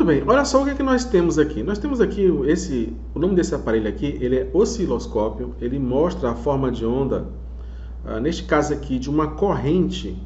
Muito bem, olha só o que é que nós temos aqui. Nós temos aqui o nome desse aparelho aqui, ele é osciloscópio, ele mostra a forma de onda, neste caso aqui, de uma corrente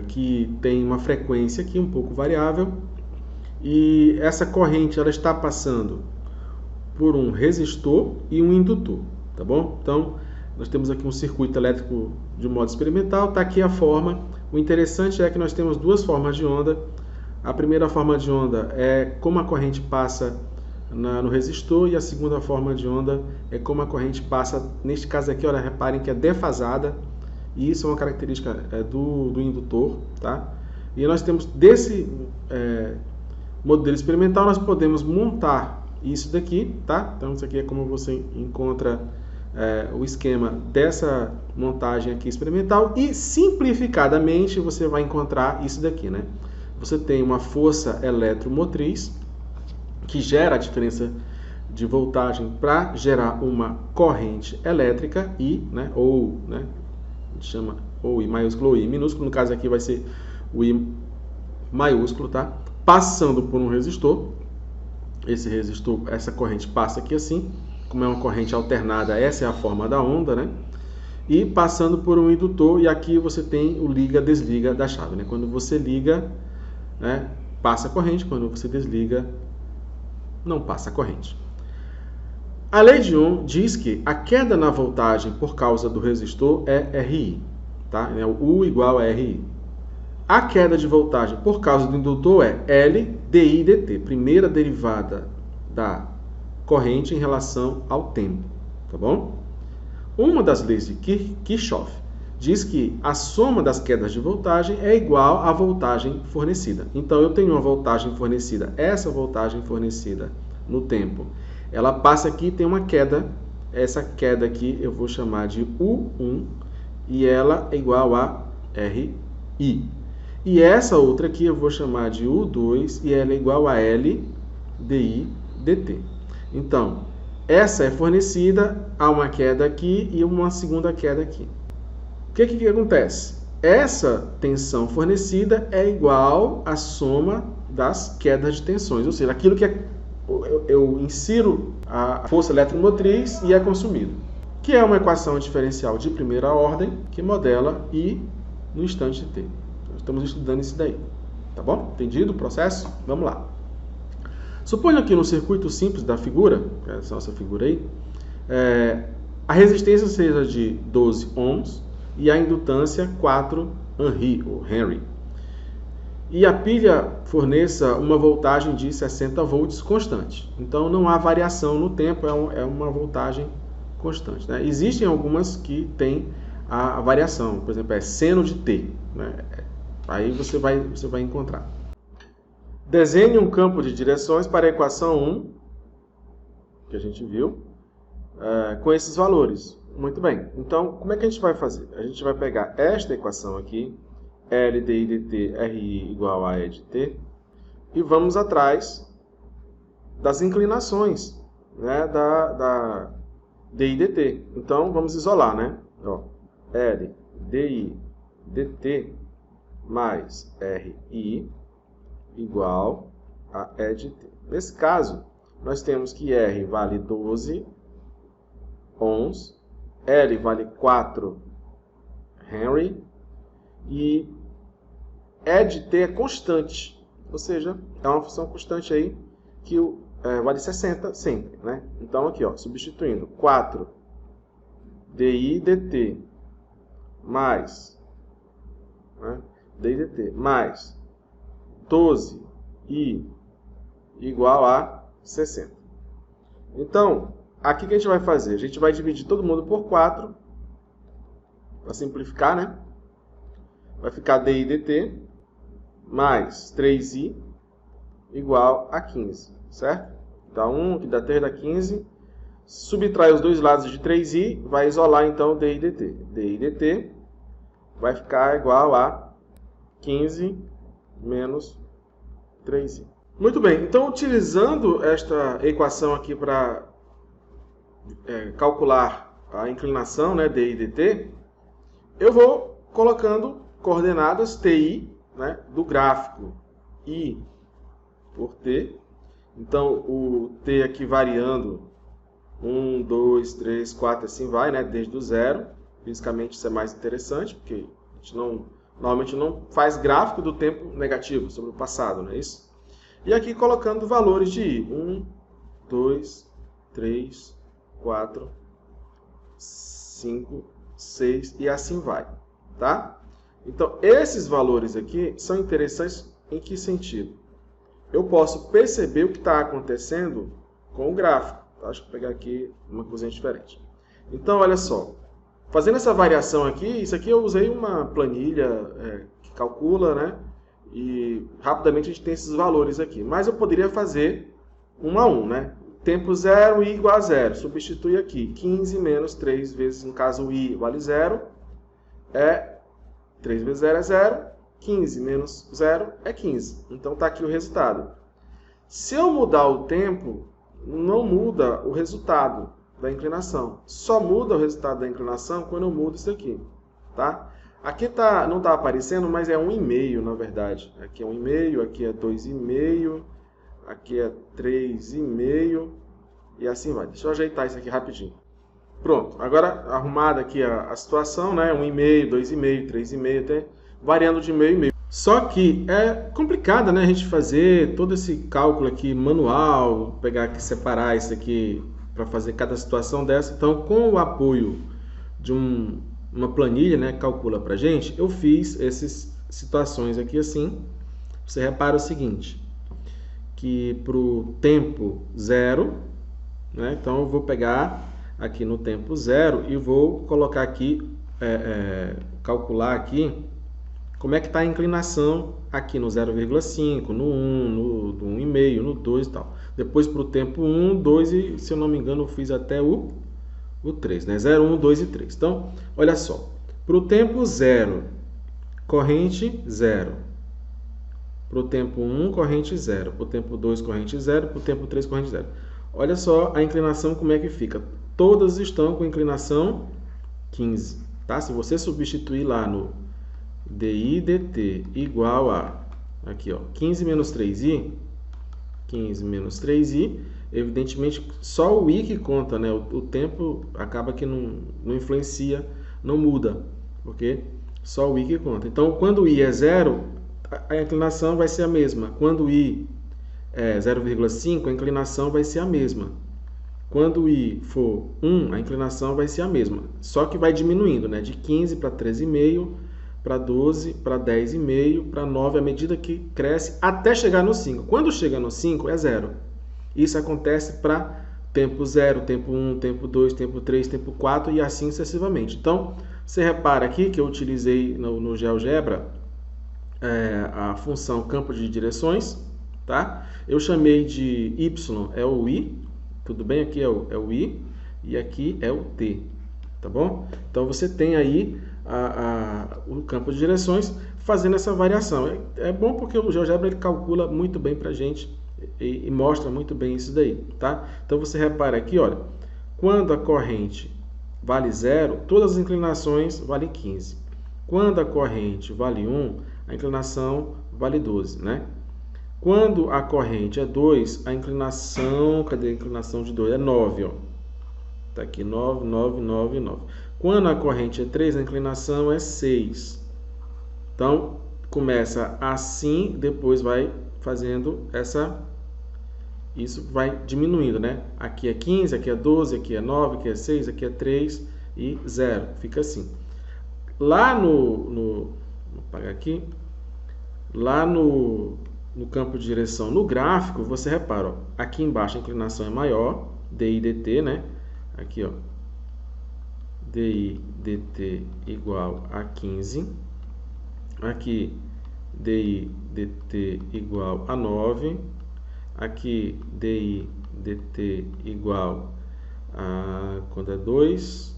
que tem uma frequência aqui um pouco variável, e essa corrente ela está passando por um resistor e um indutor, tá bom? Então, nós temos aqui um circuito elétrico de modo experimental, está aqui a forma. O interessante é que nós temos duas formas de onda. A primeira forma de onda é como a corrente passa no resistor, e a segunda forma de onda é como a corrente passa, neste caso aqui, olha, reparem que é defasada, e isso é uma característica do indutor, tá? E nós temos desse modelo experimental, nós podemos montar isso daqui, tá? Então isso aqui é como você encontra o esquema dessa montagem aqui experimental, e simplificadamente você vai encontrar isso daqui, né? Você tem uma força eletromotriz que gera a diferença de voltagem para gerar uma corrente elétrica, I, né? Ou, né? A gente chama ou I maiúsculo ou I minúsculo, no caso aqui vai ser o I maiúsculo, tá? Passando por um resistor. Esse resistor, essa corrente passa aqui assim, como é uma corrente alternada, essa é a forma da onda, né? E passando por um indutor, e aqui você tem o liga-desliga da chave, né? Quando você liga, né, passa a corrente, quando você desliga, não passa a corrente. A lei de Ohm diz que a queda na voltagem por causa do resistor é RI, tá? O U igual a RI. A queda de voltagem por causa do indutor é L dI dt, primeira derivada da corrente em relação ao tempo, tá bom? Uma das leis de Kirchhoff diz que a soma das quedas de voltagem é igual à voltagem fornecida. Então, eu tenho uma voltagem fornecida, essa voltagem fornecida no tempo, ela passa aqui e tem uma queda, essa queda aqui eu vou chamar de U1, e ela é igual a RI. E essa outra aqui eu vou chamar de U2, e ela é igual a L dI dt. Então, essa é fornecida, há uma queda aqui e uma segunda queda aqui. O que acontece? Essa tensão fornecida é igual à soma das quedas de tensões, ou seja, aquilo que eu insiro a força eletromotriz e é consumido, que é uma equação diferencial de primeira ordem que modela I no instante t. Nós estamos estudando isso daí, tá bom? Entendido o processo? Vamos lá. Suponha que no circuito simples da figura, essa nossa figura aí, a resistência seja de 12 ohms e a indutância 4 Henry, ou Henry. E a pilha forneça uma voltagem de 60 volts constante. Então não há variação no tempo, é uma voltagem constante, né? Existem algumas que têm a variação, por exemplo, é seno de t, né? Aí você vai encontrar. Desenhe um campo de direções para a equação 1, que a gente viu, com esses valores. Muito bem. Então, como é que a gente vai fazer? A gente vai pegar esta equação aqui, L dI dt RI igual a E de t, e vamos atrás das inclinações, né, da dI dt. Então, vamos isolar, né? Ó, L dI dt mais RI igual a E de t. Nesse caso, nós temos que R vale 12 ohms, L vale 4 Henry, e E de t é constante, ou seja, é uma função constante aí que vale 60 sempre, né? Então aqui, ó, substituindo 4 dI dt mais, né, dI dt mais 12 I igual a 60. Então, aqui que a gente vai fazer? A gente vai dividir todo mundo por 4, para simplificar, né? Vai ficar dI dt mais 3i igual a 15, certo? Então, 1 que dá 3 dá 15. Subtrai os dois lados de 3i, vai isolar então dI dt. dI dt vai ficar igual a 15 menos 3i. Muito bem, então utilizando esta equação aqui para calcular a inclinação, né, dI dt, eu vou colocando coordenadas TI, né, do gráfico I por t. Então, o t aqui variando 1, 2, 3, 4, assim vai, né? Desde o zero. Fisicamente isso é mais interessante, porque a gente normalmente não faz gráfico do tempo negativo sobre o passado, não é isso? E aqui colocando valores de i. 1, 2, 3, 4, 5, 6 e assim vai, tá? Então, esses valores aqui são interessantes em que sentido? Eu posso perceber o que está acontecendo com o gráfico. Acho que vou pegar aqui uma coisinha diferente. Então, olha só. Fazendo essa variação aqui, isso aqui eu usei uma planilha que calcula, né? E rapidamente a gente tem esses valores aqui. Mas eu poderia fazer 1 a 1, né? Tempo 0, i igual a 0. Substitui aqui. 15 menos 3 vezes, no caso, o i vale 0. 3 vezes 0 é 0. 15 menos 0 é 15. Então, está aqui o resultado. Se eu mudar o tempo, não muda o resultado da inclinação. Só muda o resultado da inclinação quando eu mudo isso aqui. Tá? Aqui não está aparecendo, mas é 1,5 na verdade. Aqui é 1,5, aqui é 2,5, aqui é 3,5 e assim vai. Deixa eu ajeitar isso aqui rapidinho. Pronto, agora arrumada aqui a situação, né? 1,5, 2,5, 3,5, até variando de meio e meio. Só que é complicado, né, a gente fazer todo esse cálculo aqui manual, pegar aqui, separar isso aqui para fazer cada situação dessa. Então, com o apoio de uma planilha, né, que calcula para a gente, eu fiz essas situações aqui assim. Você repara o seguinte, que para o tempo zero, né, então eu vou pegar aqui no tempo zero e vou colocar aqui, calcular aqui, como é que está a inclinação aqui no 0,5, no 1, no 1,5, no 2 e tal. Depois para o tempo 1, 2 e, se eu não me engano, eu fiz até o 3, né? 0, 1, 2 e 3. Então, olha só. Para o tempo 0, corrente 0. Para o tempo 1, corrente 0. Para o tempo 2, corrente 0. Para o tempo 3, corrente 0. Olha só a inclinação como é que fica. Todas estão com inclinação 15. Tá? Se você substituir lá no dI dt igual a, aqui ó, 15 menos 3i, 15 menos 3i, evidentemente só o i que conta, né? O tempo acaba que não influencia, não muda, porque só o i que conta. Então, quando o i é 0, a inclinação vai ser a mesma. Quando o i é 0,5, a inclinação vai ser a mesma. Quando o i for 1, a inclinação vai ser a mesma, só que vai diminuindo, né? De 15 para 13,5, para 12, para 10,5, para 9, à medida que cresce, até chegar no 5. Quando chega no 5, é 0. Isso acontece para tempo 0, tempo 1, tempo 2, tempo 3, tempo 4 e assim sucessivamente. Então, você repara aqui que eu utilizei no GeoGebra a função campo de direções, tá? Eu chamei de y, é o i, tudo bem? Aqui é o i e aqui é o t, tá bom? Então, você tem aí o campo de direções fazendo essa variação. É bom porque o GeoGebra ele calcula muito bem para a gente e mostra muito bem isso daí, tá? Então você repara aqui, olha, quando a corrente vale 0, todas as inclinações valem 15. Quando a corrente vale 1, a inclinação vale 12, né? Quando a corrente é 2, a inclinação, cadê a inclinação de 2? É 9, ó. Tá aqui 9, 9, 9, 9. Quando a corrente é 3, a inclinação é 6. Então, começa assim, depois vai fazendo isso vai diminuindo, né? Aqui é 15, aqui é 12, aqui é 9, aqui é 6, aqui é 3 e 0. Fica assim. Lá vou apagar aqui. Lá no campo de direção, no gráfico, você repara, ó, aqui embaixo a inclinação é maior, dI dt, né? Aqui, ó. dI dt igual a 15. Aqui, dI dt igual a 9. Aqui, dI dt igual a, quando é 2,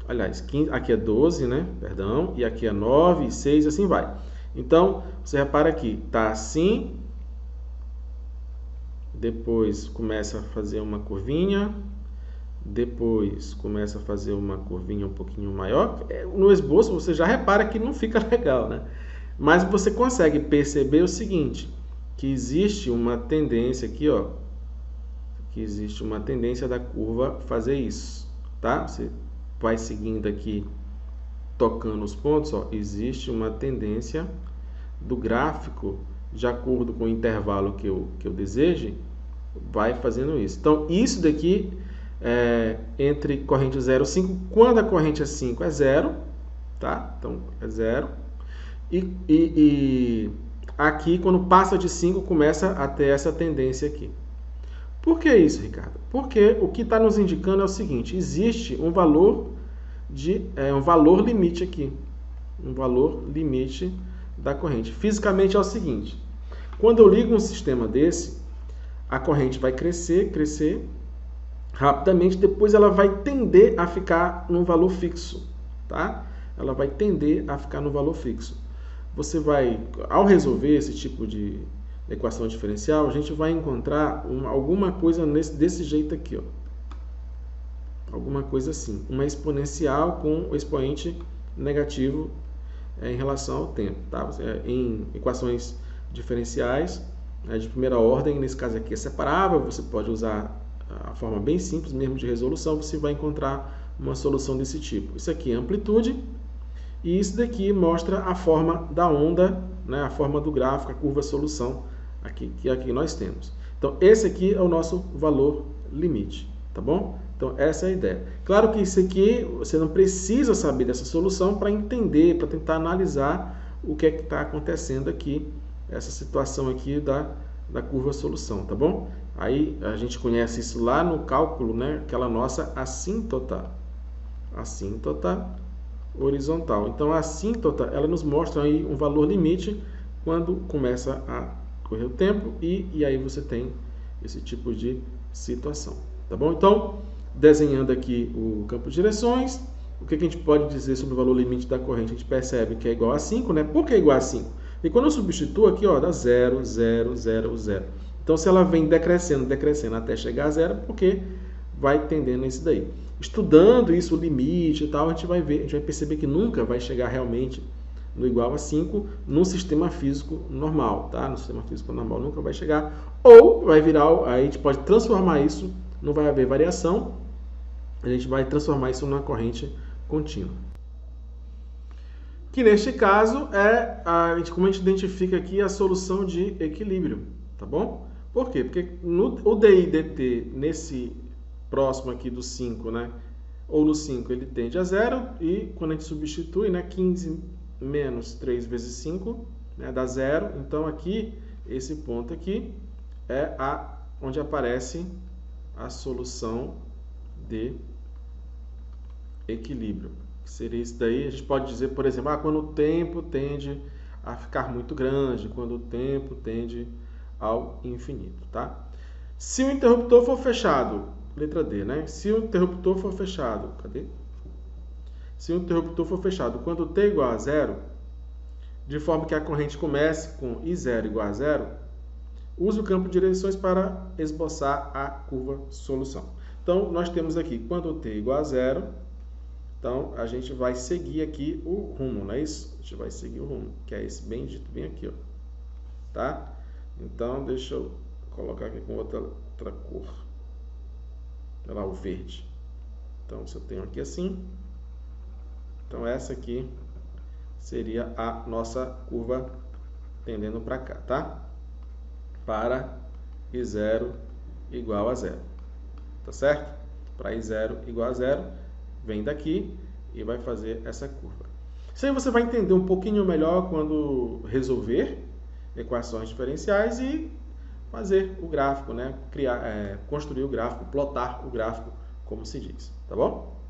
aliás, 15, aqui é 12, né? Perdão, e aqui é 9, 6, assim vai. Então, você repara aqui, tá assim, depois começa a fazer uma curvinha, depois começa a fazer uma curvinha um pouquinho maior. No esboço você já repara que não fica legal, né? Mas você consegue perceber o seguinte, que existe uma tendência aqui, ó, que existe uma tendência da curva fazer isso, tá? Você vai seguindo aqui, tocando os pontos, ó, existe uma tendência do gráfico, de acordo com o intervalo que eu deseje, vai fazendo isso. Então, isso daqui é entre corrente 0 e 5, quando a corrente é 5 é 0, tá? Então, é 0. E aqui, quando passa de 5, começa a ter essa tendência aqui. Por que isso, Ricardo? Porque o que está nos indicando é o seguinte, existe um valor limite aqui, um valor limite da corrente. Fisicamente é o seguinte, quando eu ligo um sistema desse, a corrente vai crescer rapidamente, depois ela vai tender a ficar num valor fixo, tá? Ela vai tender a ficar no valor fixo. Você vai, ao resolver esse tipo de equação diferencial, a gente vai encontrar alguma coisa desse jeito aqui, ó. Alguma coisa assim, uma exponencial com o expoente negativo em relação ao tempo, tá? Em equações diferenciais de primeira ordem, nesse caso aqui é separável, você pode usar a forma bem simples mesmo de resolução, você vai encontrar uma solução desse tipo. Isso aqui é amplitude, e isso daqui mostra a forma da onda, né, a forma do gráfico, a curva solução aqui, que aqui nós temos. Então, esse aqui é o nosso valor limite, tá bom? Então, essa é a ideia. Claro que isso aqui, você não precisa saber dessa solução para entender, para tentar analisar o que é que está acontecendo aqui, essa situação aqui da curva solução, tá bom? Aí, a gente conhece isso lá no cálculo, né, aquela nossa assíntota horizontal. Então, a assíntota, ela nos mostra aí um valor limite quando começa a correr o tempo e aí você tem esse tipo de situação, tá bom? Então, desenhando aqui o campo de direções, o que a gente pode dizer sobre o valor limite da corrente? A gente percebe que é igual a 5, né? Por que é igual a 5? E quando eu substituo aqui, ó, dá 0, 0, 0, 0. Então, se ela vem decrescendo até chegar a 0, porque vai tendendo isso daí. Estudando isso, o limite e tal, a gente vai perceber que nunca vai chegar realmente no igual a 5 num sistema físico normal, tá? No sistema físico normal nunca vai chegar. Ou vai virar, aí a gente pode transformar isso, não vai haver variação, a gente vai transformar isso numa corrente contínua. Que neste caso como a gente identifica aqui a solução de equilíbrio, tá bom? Por quê? Porque o DI dt nesse próximo aqui do 5, né? Ou no 5 ele tende a 0 e quando a gente substitui, né? 15 menos 3 vezes 5, né? Dá 0. Então aqui, esse ponto aqui é onde aparece a solução de equilíbrio. Seria isso daí, a gente pode dizer, por exemplo, quando o tempo tende a ficar muito grande, quando o tempo tende ao infinito, tá? Se o interruptor for fechado, letra D, né? Se o interruptor for fechado, cadê? Se o interruptor for fechado quando t igual a 0, de forma que a corrente comece com I0 igual a 0, use o campo de direções para esboçar a curva solução. Então, nós temos aqui, quando t igual a 0, então a gente vai seguir aqui o rumo, não é isso? A gente vai seguir o rumo, que é esse bem dito, bem aqui, ó. Tá? Então, deixa eu colocar aqui com outra cor. Olha lá, o verde. Então, se eu tenho aqui assim, então essa aqui seria a nossa curva tendendo para cá, tá? Para I0 igual a 0. Tá certo? Para I0 igual a 0, vem daqui e vai fazer essa curva. Isso aí você vai entender um pouquinho melhor quando resolver equações diferenciais e fazer o gráfico, né? Construir o gráfico, plotar o gráfico, como se diz, tá bom?